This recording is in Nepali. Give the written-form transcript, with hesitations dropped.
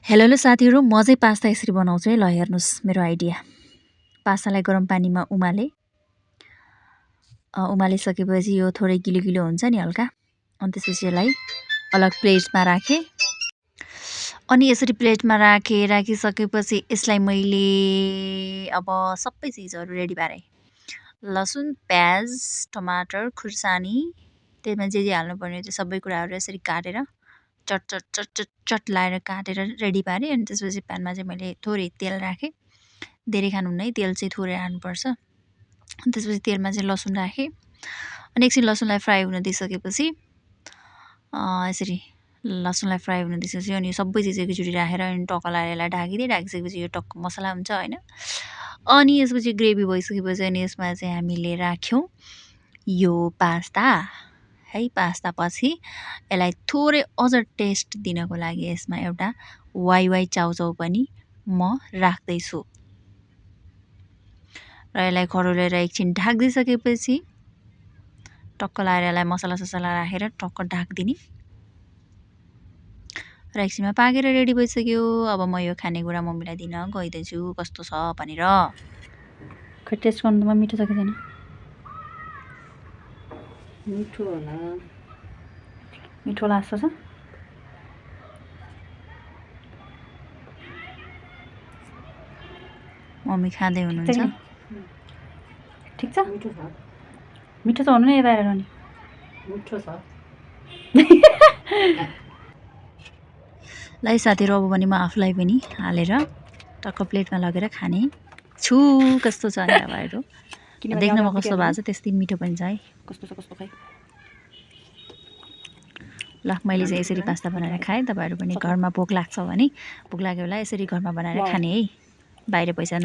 हेलो साथीहरू, म चाहिँ पास्ता यसरी बनाउँछु है। ल हेर्नुहोस् मेरो आइडिया। पास्तालाई गरम पानीमा उमालिसकेपछि यो थोरै गिलो गिलो हुन्छ नि हल्का, अनि त्यसपछि यसलाई अलग प्लेटमा राखेँ। अनि यसरी प्लेटमा राखिसकेपछि यसलाई मैले अब सबै चिजहरू रेडी पारेँ। लसुन, प्याज, टमाटर, खुर्सानी, त्यसमा जे हाल्नुपर्ने त्यो सबै कुराहरू यसरी काटेर चट चट चट चट चट लाएर काटेर रेडी पारेँ। अनि त्यसपछि प्यानमा चाहिँ मैले थोरै तेल राखेँ। धेरै खानुहुन्न है, तेल चाहिँ थोरै हाल्नुपर्छ। अनि त्यसपछि तेलमा चाहिँ लसुन राखेँ। अनि एकछिन लसुनलाई फ्राई हुन दिइसकेपछि यसरी लसुनलाई फ्राई हुन दिइसकेपछि अनि यो सबै चिज एकैचोटि राखेर अनि टक्क लाएर यसलाई ढाकिदिएँ। ढाकिसकेपछि यो टक्क मसला हुन्छ होइन। अनि यसपछि ग्रेभी भइसकेपछि अनि यसमा चाहिँ हामीले राख्यौँ यो पास्ता है। पास्ता पछि यसलाई थोरै अझ टेस्ट दिनको लागि यसमा एउटा वाइ चाउचाउ पनि म राख्दैछु र यसलाई खरोलेर एकछिन ढाकिदिइसकेपछि टक्क लाएर यसलाई मसला राखेर टक्क ढाकिदिने र एकछिनमा पाकेर रेडी भइसक्यो। अब म यो खानेकुरा मम्मीलाई दिन गइदिन्छु कस्तो छ भनेर। खै टेस्ट गर्नु त मिठो छ कि छैन? मिठो लाग्छ छ। मम्मी खाँदै हुनुहुन्छ। ठिक छ, मिठो छ भन्नु नि यता हेर नि। मिठो छ ल साथीहरू, अब भने म आफूलाई पनि हालेर टक्क प्लेटमा लगेर खाने छु। कस्तो छ नि तपाईँहरू? देख्नमा कस्तो भएको छ त्यस्तै मिठो पनि छ है। कस्तो खै। ल मैले चाहिँ यसरी पास्ता बनाएर खाएँ। तपाईँहरू पनि घरमा भोक लाग्छ भने भोक लाग्यो होला यसरी घरमा बनाएर खाने है। बाहिर पैसा